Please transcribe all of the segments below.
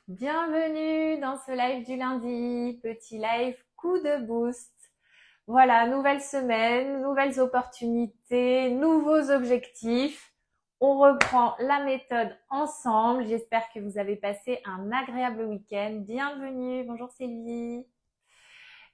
Bienvenue dans ce live du lundi, petit live coup de boost. Voilà, nouvelle semaine, nouvelles opportunités, nouveaux objectifs. On reprend la méthode ensemble. J'espère que vous avez passé un agréable week-end. Bienvenue, bonjour Sylvie.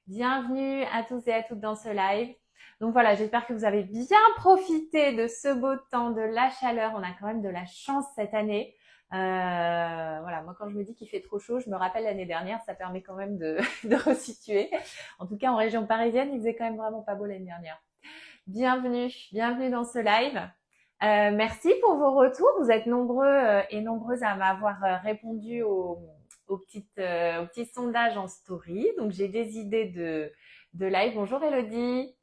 Bienvenue à tous et à toutes dans ce live. Donc voilà, j'espère que vous avez bien profité de ce beau temps, de la chaleur. On a quand même de la chance cette année. Voilà, moi quand je me dis qu'il fait trop chaud, je me rappelle l'année dernière, ça permet quand même de resituer. En tout cas, en région parisienne, il faisait quand même vraiment pas beau l'année dernière. Bienvenue dans ce live. Merci pour vos retours. Vous êtes nombreux et nombreuses à m'avoir répondu aux petits sondages en story. Donc, j'ai des idées de live. Bonjour Elodie.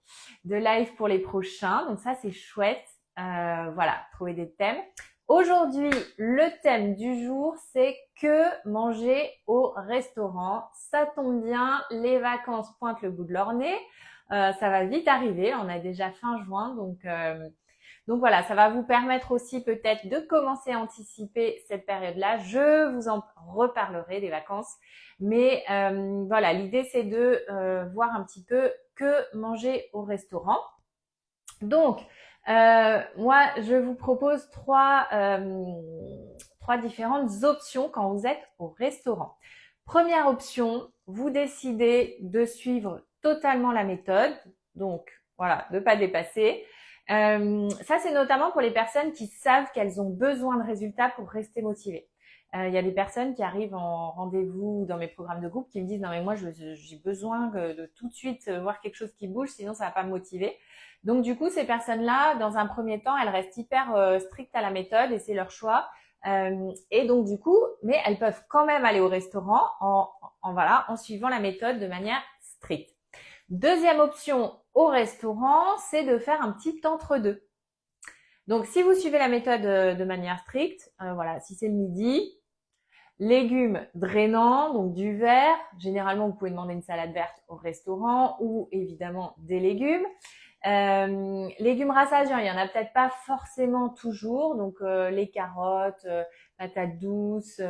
De live pour les prochains. Donc, ça, c'est chouette. Voilà, trouver des thèmes. Aujourd'hui, le thème du jour, c'est que manger au restaurant. Ça tombe bien, les vacances pointent le bout de leur nez. Ça va vite arriver. On a déjà fin juin, donc voilà, ça va vous permettre aussi peut-être de commencer à anticiper cette période-là. Je vous en reparlerai des vacances, mais voilà, l'idée c'est de voir un petit peu que manger au restaurant. Donc, moi, je vous propose trois différentes options quand vous êtes au restaurant. Première option, vous décidez de suivre totalement la méthode, donc voilà, de pas dépasser. Ça, c'est notamment pour les personnes qui savent qu'elles ont besoin de résultats pour rester motivées. Il y a des personnes qui arrivent en rendez-vous dans mes programmes de groupe qui me disent non mais moi j'ai besoin de tout de suite voir quelque chose qui bouge, sinon ça va pas me motiver. Donc du coup ces personnes-là, dans un premier temps, elles restent hyper strictes à la méthode et c'est leur choix. Et donc du coup, mais elles peuvent quand même aller au restaurant en suivant la méthode de manière stricte. Deuxième option au restaurant, c'est de faire un petit entre-deux. Donc si vous suivez la méthode de manière stricte, voilà, si c'est le midi, légumes drainants, donc du vert. Généralement, vous pouvez demander une salade verte au restaurant ou évidemment des légumes. Légumes rassasiants, il y en a peut-être pas forcément toujours, donc les carottes, patates douces,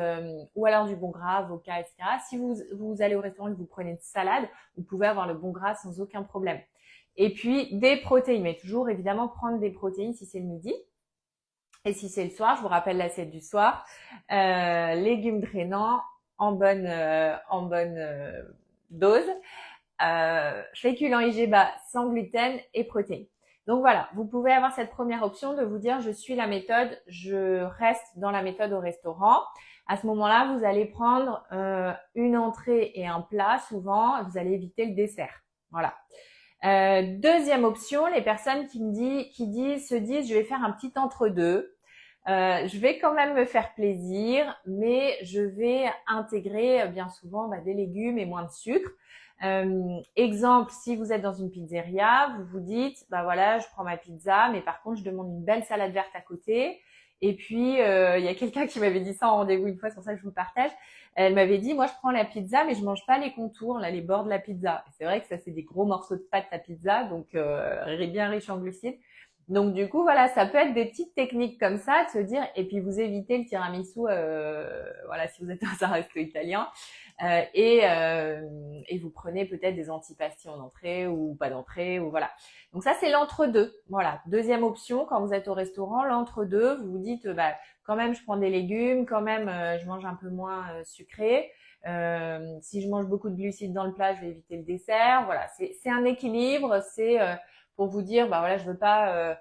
ou alors du bon gras, avocat, etc. Si vous allez au restaurant et que vous prenez une salade, vous pouvez avoir le bon gras sans aucun problème. Et puis des protéines, mais toujours évidemment prendre des protéines si c'est le midi. Et si c'est le soir, je vous rappelle l'assiette du soir, légumes drainants en bonne dose, féculents IG bas sans gluten et protéines. Donc voilà, vous pouvez avoir cette première option de vous dire je suis la méthode, je reste dans la méthode au restaurant. À ce moment-là, vous allez prendre une entrée et un plat souvent, vous allez éviter le dessert. Voilà. Deuxième option, les personnes se disent je vais faire un petit entre-deux. Je vais quand même me faire plaisir, mais je vais intégrer bien souvent des légumes et moins de sucre. Exemple, si vous êtes dans une pizzeria, vous vous dites, voilà, je prends ma pizza, mais par contre, je demande une belle salade verte à côté. Et puis, il y a quelqu'un qui m'avait dit ça en rendez-vous une fois, c'est pour ça que je vous le partage. Elle m'avait dit, moi, je prends la pizza, mais je mange pas les contours, là, les bords de la pizza. C'est vrai que ça, c'est des gros morceaux de pâte à pizza, donc bien riche en glucides. Donc du coup, voilà, ça peut être des petites techniques comme ça, de se dire, et puis vous évitez le tiramisu, voilà, si vous êtes dans un resto italien, et vous prenez peut-être des antipasti en entrée ou pas d'entrée, ou voilà. Donc ça, c'est l'entre-deux. Voilà, deuxième option, quand vous êtes au restaurant, l'entre-deux, vous vous dites, quand même, je prends des légumes, quand même, je mange un peu moins sucré. Si je mange beaucoup de glucides dans le plat, je vais éviter le dessert. Voilà, c'est un équilibre, c'est pour vous dire, voilà, je veux pas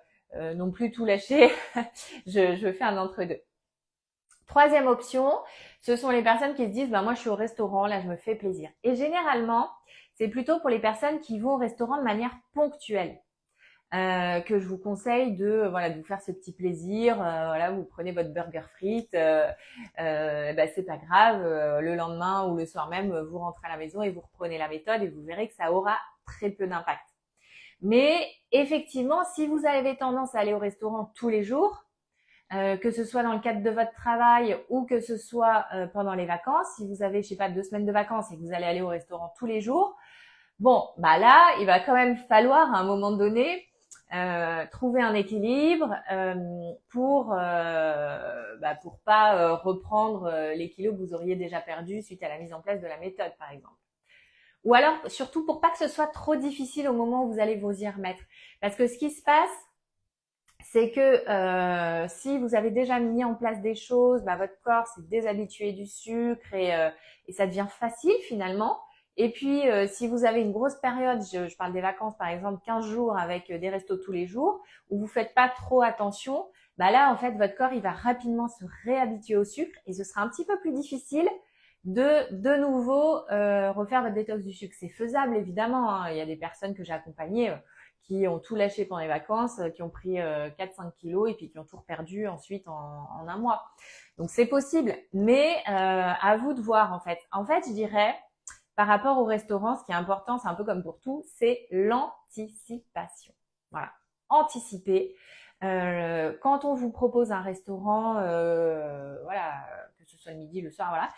non plus tout lâcher. je fais un entre-deux. Troisième option, ce sont les personnes qui se disent, moi, je suis au restaurant, là, je me fais plaisir. Et généralement, c'est plutôt pour les personnes qui vont au restaurant de manière ponctuelle. Que je vous conseille de vous faire ce petit plaisir. Voilà, vous prenez votre burger frites, c'est pas grave. Le lendemain ou le soir même, vous rentrez à la maison et vous reprenez la méthode et vous verrez que ça aura très peu d'impact. Mais effectivement, si vous avez tendance à aller au restaurant tous les jours, que ce soit dans le cadre de votre travail ou que ce soit pendant les vacances, si vous avez, 2 semaines de vacances et que vous allez aller au restaurant tous les jours, là, il va quand même falloir à un moment donné trouver un équilibre pour pas reprendre les kilos que vous auriez déjà perdus suite à la mise en place de la méthode, par exemple. Ou alors, surtout pour pas que ce soit trop difficile au moment où vous allez vous y remettre. Parce que ce qui se passe, c'est que si vous avez déjà mis en place des choses, votre corps s'est déshabitué du sucre et ça devient facile finalement. Et puis, si vous avez une grosse période, je parle des vacances par exemple, 15 jours avec des restos tous les jours, où vous faites pas trop attention, là en fait votre corps il va rapidement se réhabituer au sucre et ce sera un petit peu plus difficile de nouveau refaire votre détox du sucre. C'est faisable évidemment, hein. Il y a des personnes que j'ai accompagnées qui ont tout lâché pendant les vacances, qui ont pris 4-5 kilos et puis qui ont tout reperdu ensuite en un mois. Donc c'est possible, mais à vous de voir en fait. En fait, je dirais, par rapport au restaurant, ce qui est important, c'est un peu comme pour tout, c'est l'anticipation. Voilà, anticiper. Quand on vous propose un restaurant, voilà, que ce soit le midi, le soir, voilà,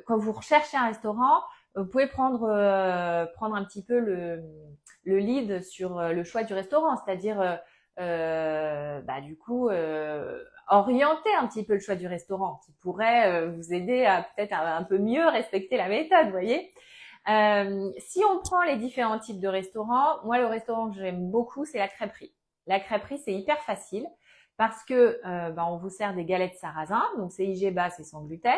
quand vous recherchez un restaurant, vous pouvez prendre un petit peu le lead sur le choix du restaurant, c'est-à-dire du coup orienter un petit peu le choix du restaurant qui pourrait vous aider à peut-être un peu mieux respecter la méthode, vous voyez. Si on prend les différents types de restaurants, moi le restaurant que j'aime beaucoup c'est la crêperie. La crêperie c'est hyper facile parce que on vous sert des galettes sarrasin, donc c'est IG bas, c'est sans gluten.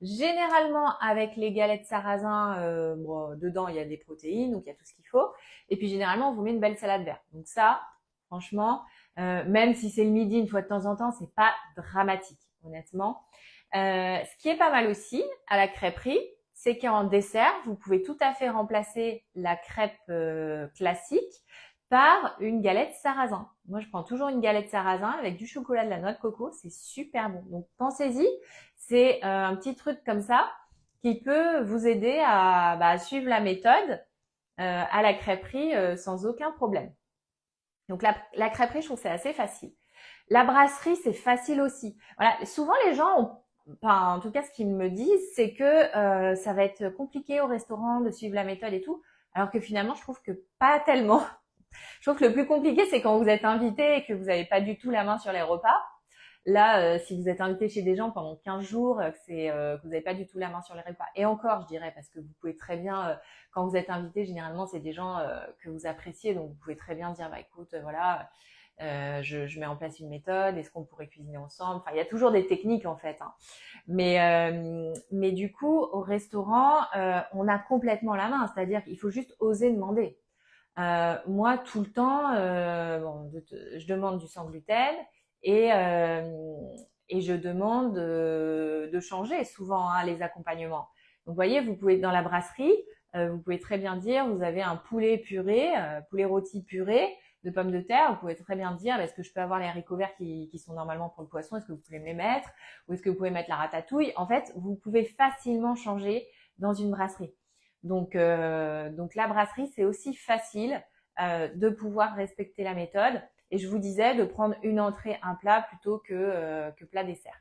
Généralement, avec les galettes sarrasin, dedans, il y a des protéines, donc il y a tout ce qu'il faut. Et puis, généralement, on vous met une belle salade verte. Donc ça, franchement, même si c'est le midi une fois de temps en temps, c'est pas dramatique, honnêtement. Ce qui est pas mal aussi à la crêperie, c'est qu'en dessert, vous pouvez tout à fait remplacer la crêpe classique par une galette sarrasin. Moi, je prends toujours une galette sarrasin avec du chocolat, de la noix de coco. C'est super bon. Donc, pensez-y. C'est un petit truc comme ça qui peut vous aider à suivre la méthode à la crêperie sans aucun problème. Donc, la crêperie, je trouve que c'est assez facile. La brasserie, c'est facile aussi. Voilà. Souvent, les gens ont en tout cas, ce qu'ils me disent, c'est que ça va être compliqué au restaurant de suivre la méthode et tout, alors que finalement, je trouve que pas tellement. Je trouve que le plus compliqué, c'est quand vous êtes invité et que vous n'avez pas du tout la main sur les repas. Là, si vous êtes invité chez des gens pendant 15 jours, que vous n'avez pas du tout la main sur les repas. Et encore, je dirais, parce que vous pouvez très bien, quand vous êtes invité, généralement, c'est des gens que vous appréciez, donc vous pouvez très bien dire, écoute, voilà, je mets en place une méthode, est-ce qu'on pourrait cuisiner ensemble? Enfin, il y a toujours des techniques en fait, hein. Mais du coup, au restaurant, on a complètement la main, c'est-à-dire qu'il faut juste oser demander. Moi, tout le temps, je demande du sans gluten et je demande de changer souvent les accompagnements. Donc, vous voyez, vous pouvez dans la brasserie, vous pouvez très bien dire, vous avez un poulet puré, poulet rôti puré de pommes de terre. Vous pouvez très bien dire, est-ce que je peux avoir les haricots verts qui sont normalement pour le poisson? Est-ce que vous pouvez me les mettre? Ou est-ce que vous pouvez mettre la ratatouille? En fait, vous pouvez facilement changer dans une brasserie. Donc la brasserie, c'est aussi facile de pouvoir respecter la méthode. Et je vous disais de prendre une entrée, un plat plutôt que plat dessert.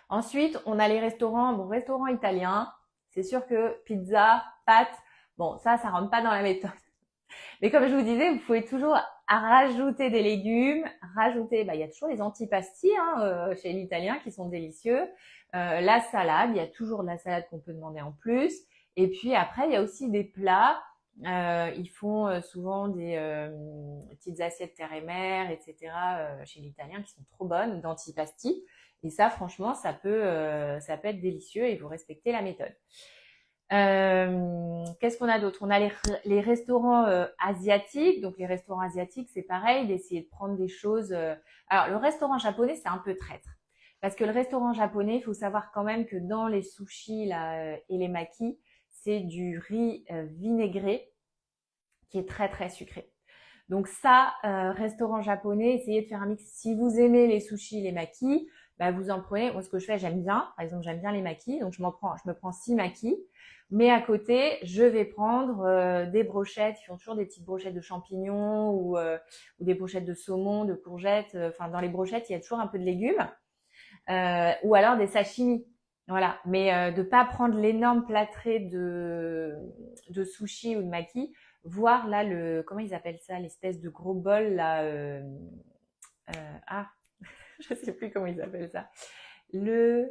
Ensuite, on a les restaurants, restaurants italiens. C'est sûr que pizza, pâtes, ça rentre pas dans la méthode. Mais comme je vous disais, vous pouvez toujours rajouter des légumes, il y a toujours les antipasti chez l'italien qui sont délicieux. La salade, il y a toujours de la salade qu'on peut demander en plus. Et puis après, il y a aussi des plats. Ils font souvent des petites assiettes terre et mer, etc. Chez l'italien qui sont trop bonnes, d'antipasti. Et ça, franchement, ça peut être délicieux et vous respectez la méthode. Qu'est-ce qu'on a d'autre? On a les restaurants asiatiques. Donc les restaurants asiatiques, c'est pareil, d'essayer de prendre des choses. Alors le restaurant japonais, c'est un peu traître. Parce que le restaurant japonais, il faut savoir quand même que dans les sushis et les makis, c'est du riz vinaigré qui est très très sucré. Donc ça, restaurant japonais, essayez de faire un mix. Si vous aimez les sushis, les makis, vous en prenez. Moi, ce que je fais, j'aime bien. Par exemple, j'aime bien les makis, donc je me prends 6 makis. Mais à côté, je vais prendre des brochettes. Ils font toujours des petites brochettes de champignons ou des brochettes de saumon, de courgettes. Enfin, dans les brochettes, il y a toujours un peu de légumes. Ou alors des sashimi. Voilà. Mais de pas prendre l'énorme plâtré de sushi ou de maki. voir là comment ils appellent ça, l'espèce de gros bol là. Ah, je sais plus comment ils appellent ça. Bon,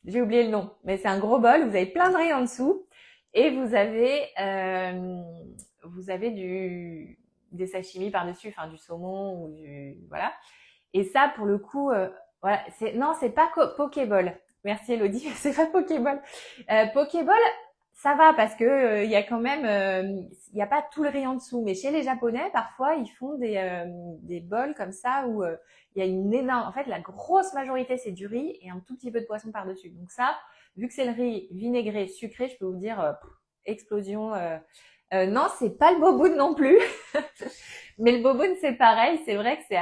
j'ai oublié le nom, mais c'est un gros bol. Vous avez plein de riz en dessous et vous avez des sashimi par-dessus, enfin du saumon ou voilà. Et ça, pour le coup, voilà, non, c'est pas Pokéball. Merci Elodie, c'est pas Pokéball. Pokéball, ça va parce que il y a quand même, il y a pas tout le riz en dessous. Mais chez les Japonais, parfois, ils font des bols comme ça où il y a une énorme. En fait, la grosse majorité c'est du riz et un tout petit peu de poisson par-dessus. Donc ça, vu que c'est le riz vinaigré, sucré, je peux vous dire explosion. Non, c'est pas le boboon non plus. Mais le boboon, c'est pareil. C'est vrai que c'est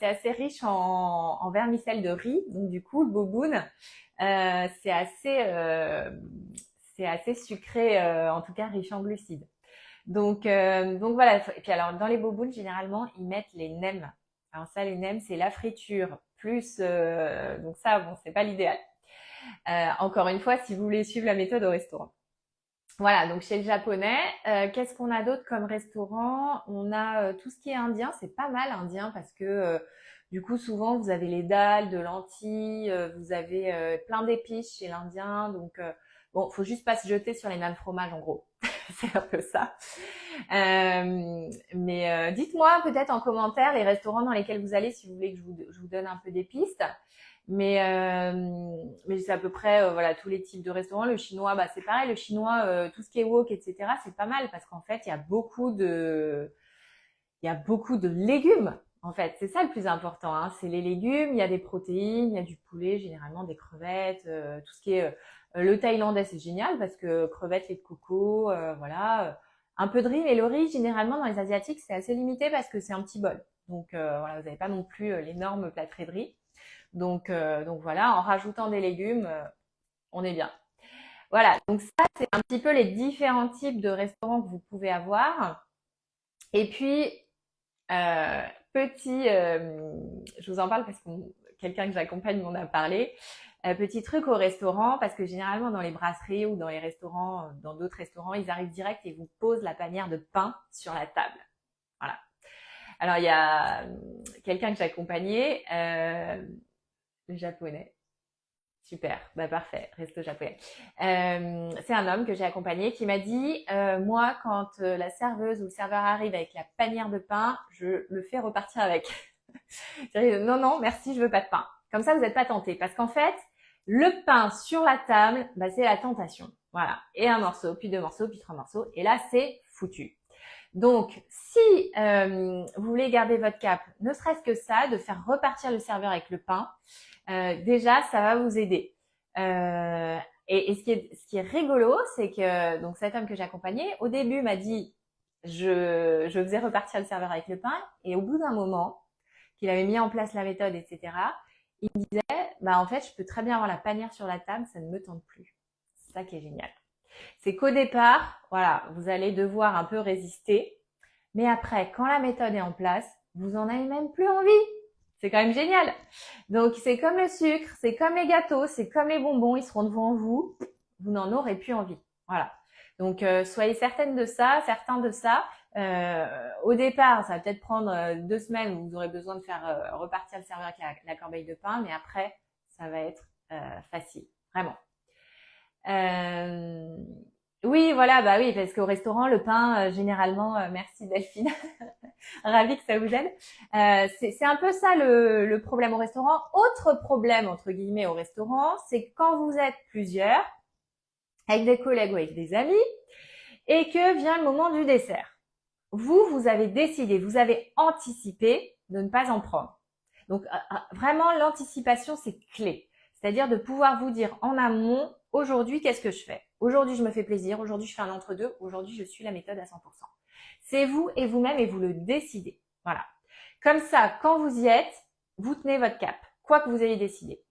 assez riche en vermicelle de riz. Donc du coup, le boboon, c'est assez sucré, en tout cas riche en glucides. Donc voilà. Et puis alors, dans les boboons, généralement, ils mettent les nems. Alors ça, les nems, c'est la friture plus. Donc ça, bon, c'est pas l'idéal. Encore une fois, si vous voulez suivre la méthode au restaurant. Voilà, donc chez le japonais, qu'est-ce qu'on a d'autre comme restaurant? On a tout ce qui est indien, c'est pas mal indien parce que du coup souvent vous avez les dalles de lentilles, vous avez plein d'épices chez l'indien, donc bon, faut juste pas se jeter sur les nanes fromage en gros, c'est un peu ça. Mais dites-moi peut-être en commentaire les restaurants dans lesquels vous allez si vous voulez que je vous donne un peu des pistes. Mais c'est à peu près voilà tous les types de restaurants. Le chinois, bah c'est pareil. Le chinois, tout ce qui est wok, etc. C'est pas mal parce qu'en fait il y a beaucoup de légumes. En fait, c'est ça le plus important. Hein. C'est les légumes. Il y a des protéines, il y a du poulet, généralement des crevettes, tout ce qui est le thaïlandais, c'est génial parce que crevettes, lait de coco, voilà. Un peu de riz, mais le riz, généralement, dans les asiatiques, c'est assez limité parce que c'est un petit bol. Donc, voilà, vous n'avez pas non plus l'énorme plâtré de riz. Donc voilà, en rajoutant des légumes, on est bien. Voilà, donc ça, c'est un petit peu les différents types de restaurants que vous pouvez avoir. Et puis, je vous en parle parce que quelqu'un que j'accompagne m'en a parlé. Petit truc au restaurant, parce que généralement dans les brasseries ou dans les restaurants, dans d'autres restaurants, ils arrivent direct et vous posent la panière de pain sur la table. Voilà. Alors il y a quelqu'un que j'accompagnais, le japonais. Super, bah parfait, resto japonais. C'est un homme que j'ai accompagné qui m'a dit, moi quand la serveuse ou le serveur arrive avec la panière de pain, je le fais repartir avec. Non, non, merci, je veux pas de pain. Comme ça, vous n'êtes pas tenté. Parce qu'en fait, le pain sur la table, bah, c'est la tentation. Voilà. Et un morceau, puis deux morceaux, puis trois morceaux. Et là, c'est foutu. Donc, si vous voulez garder votre cap, ne serait-ce que ça, de faire repartir le serveur avec le pain, déjà, ça va vous aider. Et ce qui est rigolo, c'est que donc cet homme que j'ai accompagné, au début, m'a dit je faisais repartir le serveur avec le pain, et au bout d'un moment, qu'il avait mis en place la méthode, etc., il me disait, bah en fait, je peux très bien avoir la panière sur la table, ça ne me tente plus. C'est ça qui est génial. C'est qu'au départ, voilà, vous allez devoir un peu résister, mais après, quand la méthode est en place, vous en avez même plus envie. C'est quand même génial. Donc, c'est comme le sucre, c'est comme les gâteaux, c'est comme les bonbons, ils seront devant vous, vous n'en aurez plus envie. Voilà. Donc, soyez certaines de ça, certains de ça. Au départ, ça va peut-être prendre 2 semaines où vous aurez besoin de faire repartir le serveur avec la corbeille de pain, mais après, ça va être facile, vraiment. Oui, voilà, bah oui, parce qu'au restaurant, le pain, généralement, merci Delphine, ravie que ça vous aide. C'est un peu ça le problème au restaurant. Autre problème, entre guillemets, au restaurant, c'est quand vous êtes plusieurs, avec des collègues ou avec des amis, et que vient le moment du dessert. Vous avez décidé, vous avez anticipé de ne pas en prendre. Donc, vraiment, l'anticipation, c'est clé. C'est-à-dire de pouvoir vous dire en amont, aujourd'hui, qu'est-ce que je fais? Aujourd'hui, je me fais plaisir. Aujourd'hui, je fais un entre-deux. Aujourd'hui, je suis la méthode à 100%. C'est vous et vous-même et vous le décidez. Voilà. Comme ça, quand vous y êtes, vous tenez votre cap, quoi que vous ayez décidé.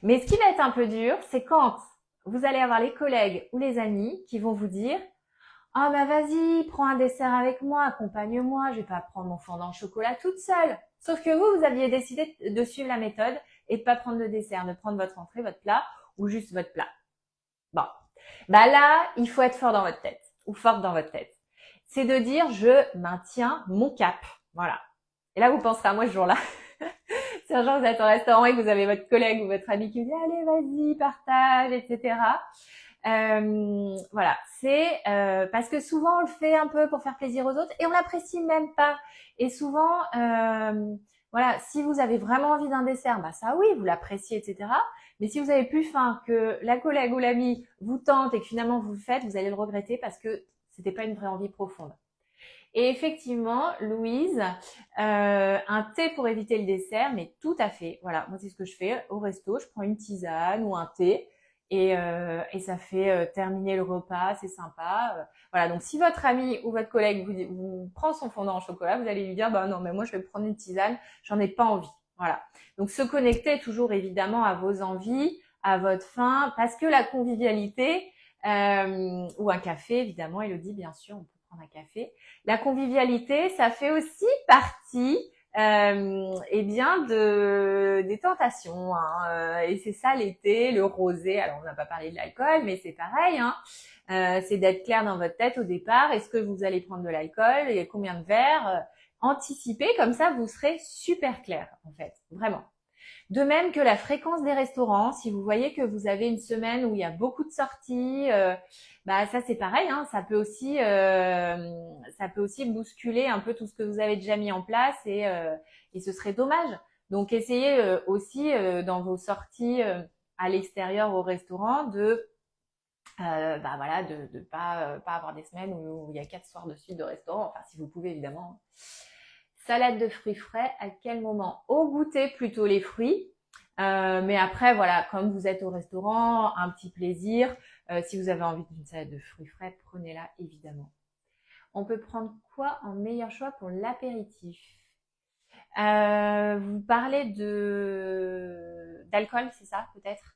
Mais ce qui va être un peu dur, c'est quand vous allez avoir les collègues ou les amis qui vont vous dire « Ah bah vas-y, prends un dessert avec moi, accompagne-moi, je vais pas prendre mon fondant au chocolat toute seule. » Sauf que vous aviez décidé de suivre la méthode et de pas prendre de dessert, de prendre votre entrée, votre plat ou juste votre plat. Bon. Bah là, il faut être fort dans votre tête ou forte dans votre tête. C'est de dire je maintiens mon cap. Voilà. Et là, vous penserez à moi ce jour-là. Si un jour vous êtes au restaurant et que vous avez votre collègue ou votre ami qui vous dit allez, vas-y, partage, etc. Voilà, c'est parce que souvent on le fait un peu pour faire plaisir aux autres et on l'apprécie même pas. Et souvent, voilà, si vous avez vraiment envie d'un dessert, bah ça oui, vous l'appréciez, etc. Mais si vous avez plus faim, que la collègue ou l'ami vous tente et que finalement vous le faites, vous allez le regretter parce que c'était pas une vraie envie profonde. Et effectivement, Louise, un thé pour éviter le dessert, mais tout à fait. Voilà, moi c'est ce que je fais au resto. Je prends une tisane ou un thé et ça fait terminer le repas, c'est sympa. Voilà, donc si votre ami ou votre collègue vous prend son fondant au chocolat, vous allez lui dire bah non mais moi je vais prendre une tisane, j'en ai pas envie. Voilà. Donc se connecter toujours évidemment à vos envies, à votre faim, parce que la convivialité ou un café évidemment, Elodie bien sûr, on peut prendre un café. La convivialité, ça fait aussi partie eh bien des tentations hein, et c'est ça l'été, le rosé. Alors on n'a pas parlé de l'alcool, mais c'est pareil. Hein, c'est d'être clair dans votre tête au départ. Est-ce que vous allez prendre de l'alcool et combien de verres Anticipez, comme ça vous serez super clair en fait, vraiment. De même que la fréquence des restaurants, si vous voyez que vous avez une semaine où il y a beaucoup de sorties, bah ça c'est pareil, hein, ça peut aussi bousculer un peu tout ce que vous avez déjà mis en place et ce serait dommage. Donc essayez aussi dans vos sorties à l'extérieur au restaurant bah voilà de pas avoir des semaines où il y a 4 soirs de suite de restaurant, enfin si vous pouvez évidemment. Salade de fruits frais, à quel moment? Au goûter plutôt les fruits. Mais après, voilà, comme vous êtes au restaurant, un petit plaisir. Si vous avez envie d'une salade de fruits frais, prenez-la évidemment. On peut prendre quoi en meilleur choix pour l'apéritif? Vous parlez d'alcool, c'est ça peut-être?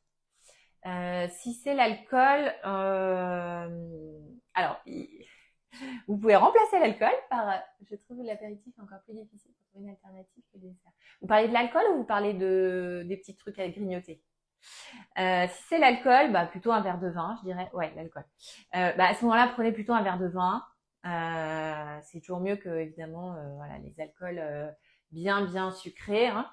Si c'est l'alcool, alors vous pouvez remplacer l'alcool par, je trouve l'apéritif encore plus difficile pour trouver une alternative que le dessert. Vous parlez de l'alcool ou vous parlez des petits trucs à grignoter? Si c'est l'alcool, bah plutôt un verre de vin, je dirais. Ouais, l'alcool. Bah à ce moment-là, prenez plutôt un verre de vin. C'est toujours mieux que évidemment, voilà, les alcools bien sucrés. Hein.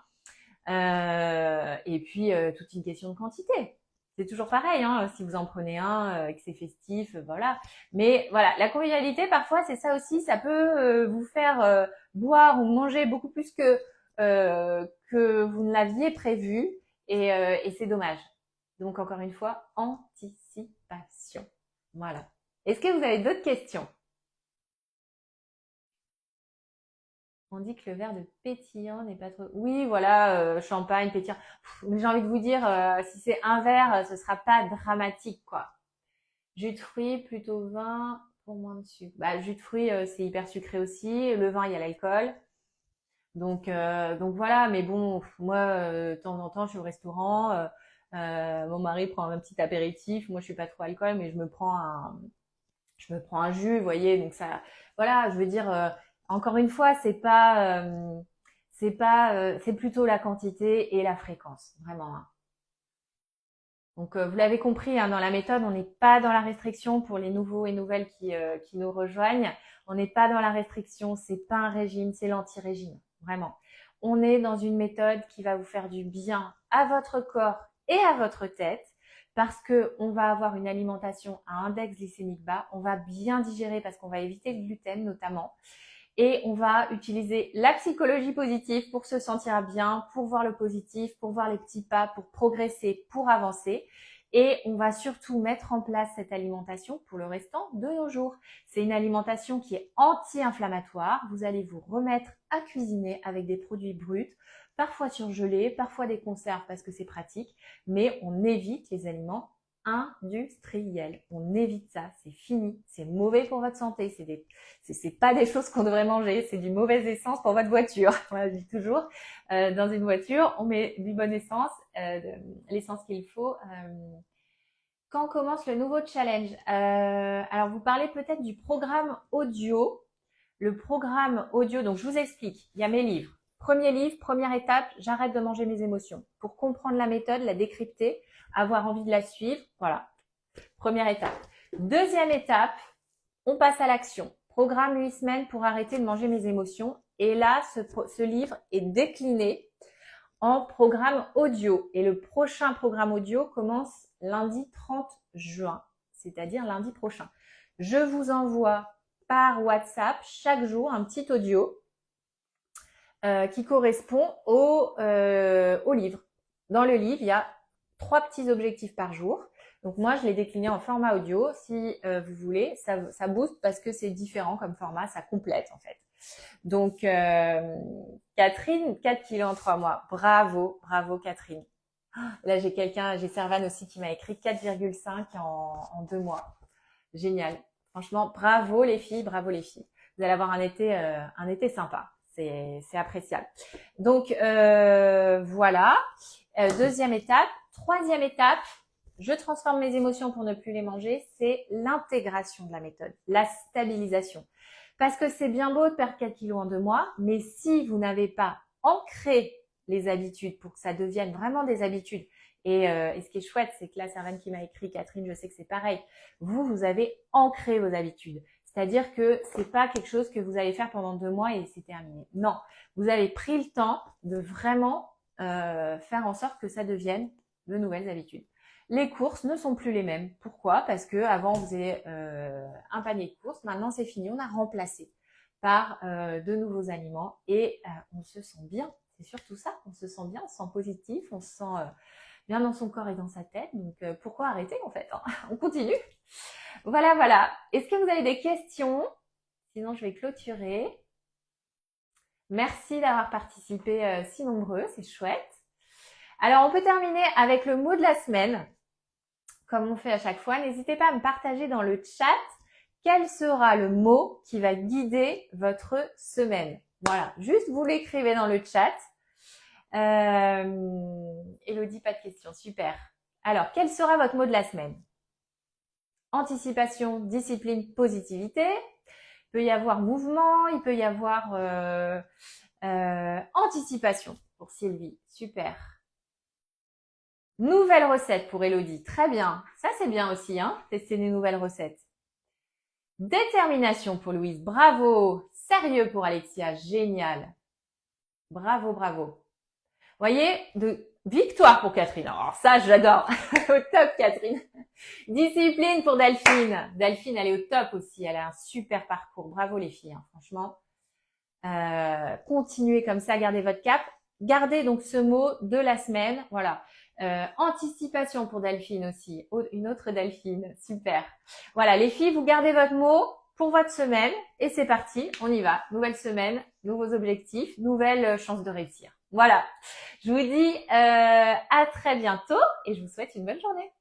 Et puis toute une question de quantité. C'est toujours pareil, hein, si vous en prenez un, que c'est festif, voilà. Mais voilà, la convivialité, parfois, c'est ça aussi, ça peut vous faire boire ou manger beaucoup plus que vous ne l'aviez prévu, et c'est dommage. Donc, encore une fois, anticipation. Voilà. Est-ce que vous avez d'autres questions? On dit que le verre de pétillant n'est pas trop... Oui, voilà, champagne, pétillant. Mais j'ai envie de vous dire, si c'est un verre, ce sera pas dramatique, quoi. Jus de fruits, plutôt vin, pour moins de sucre. Bah, jus de fruits, c'est hyper sucré aussi. Le vin, il y a l'alcool. Donc voilà, mais bon, moi, de temps en temps, je suis au restaurant. Mon mari prend un petit apéritif. Moi, je suis pas trop alcool, mais je me prends un jus, vous voyez. Donc ça, voilà, je veux dire, encore une fois, c'est plutôt la quantité et la fréquence, vraiment. Hein. Donc, vous l'avez compris, hein, dans la méthode, on n'est pas dans la restriction pour les nouveaux et nouvelles qui nous rejoignent. On n'est pas dans la restriction, c'est pas un régime, c'est l'anti-régime, vraiment. On est dans une méthode qui va vous faire du bien à votre corps et à votre tête parce que on va avoir une alimentation à index glycémique bas, on va bien digérer parce qu'on va éviter le gluten notamment. Et on va utiliser la psychologie positive pour se sentir bien, pour voir le positif, pour voir les petits pas, pour progresser, pour avancer. Et on va surtout mettre en place cette alimentation pour le restant de nos jours. C'est une alimentation qui est anti-inflammatoire. Vous allez vous remettre à cuisiner avec des produits bruts, parfois surgelés, parfois des conserves parce que c'est pratique, mais on évite les aliments industriels. On évite ça, c'est fini, c'est mauvais pour votre santé, c'est pas des choses qu'on devrait manger, c'est du mauvais essence pour votre voiture. Moi, je dis toujours, dans une voiture, on met du bon essence, l'essence qu'il faut. Quand commence le nouveau challenge? Alors, vous parlez peut-être du programme audio. Le programme audio, donc je vous explique, il y a mes livres. Premier livre, première étape, j'arrête de manger mes émotions. Pour comprendre la méthode, la décrypter, avoir envie de la suivre, voilà. Première étape. Deuxième étape, on passe à l'action. Programme 8 semaines pour arrêter de manger mes émotions. Et là, ce livre est décliné en programme audio. Et le prochain programme audio commence lundi 30 juin, c'est-à-dire lundi prochain. Je vous envoie par WhatsApp chaque jour un petit audio qui correspond au livre. Dans le livre, il y a 3 petits objectifs par jour. Donc moi, je l'ai décliné en format audio. Si vous voulez, ça booste parce que c'est différent comme format, ça complète en fait. Donc Catherine, 4 kilos en 3 mois. Bravo, bravo Catherine. Là, j'ai Servane aussi qui m'a écrit 4,5 en 2 mois. Génial. Franchement, bravo les filles, bravo les filles. Vous allez avoir un été sympa. C'est appréciable. Donc voilà. Deuxième étape. Troisième étape, je transforme mes émotions pour ne plus les manger. C'est l'intégration de la méthode, la stabilisation. Parce que c'est bien beau de perdre 4 kilos en 2 mois, mais si vous n'avez pas ancré les habitudes pour que ça devienne vraiment des habitudes, et ce qui est chouette, c'est que là, Servane qui m'a écrit, Catherine, je sais que c'est pareil, vous avez ancré vos habitudes. C'est-à-dire que c'est pas quelque chose que vous allez faire pendant 2 mois et c'est terminé. Non, vous avez pris le temps de vraiment faire en sorte que ça devienne de nouvelles habitudes. Les courses ne sont plus les mêmes. Pourquoi? Parce que avant on faisait un panier de courses, maintenant c'est fini, on a remplacé par de nouveaux aliments et on se sent bien. C'est surtout ça, on se sent bien, on se sent positif, on se sent bien dans son corps et dans sa tête. Donc pourquoi arrêter en fait, hein? On continue. Voilà, voilà. Est-ce que vous avez des questions? Sinon je vais clôturer. Merci d'avoir participé si nombreux, c'est chouette. Alors on peut terminer avec le mot de la semaine. Comme on fait à chaque fois, n'hésitez pas à me partager dans le chat quel sera le mot qui va guider votre semaine. Voilà, juste vous l'écrivez dans le chat. Elodie, pas de questions, super. Alors, quel sera votre mot de la semaine? Anticipation, discipline, positivité. Il peut y avoir mouvement, il peut y avoir anticipation pour Sylvie, super. Nouvelle recette pour Elodie, très bien. Ça, c'est bien aussi, hein, tester des nouvelles recettes. Détermination pour Louise, bravo. Sérieux pour Alexia, génial. Bravo, bravo. Voyez, de victoire pour Catherine. Alors ça, j'adore. Au top, Catherine. Discipline pour Delphine. Delphine, elle est au top aussi. Elle a un super parcours. Bravo les filles, hein, franchement. Continuez comme ça, gardez votre cap. Gardez donc ce mot de la semaine. Voilà. Anticipation pour Delphine aussi. Une autre Delphine. Super. Voilà, les filles, vous gardez votre mot pour votre semaine et c'est parti. On y va. Nouvelle semaine, nouveaux objectifs, nouvelle chance de réussir. Voilà. Je vous dis à très bientôt et je vous souhaite une bonne journée.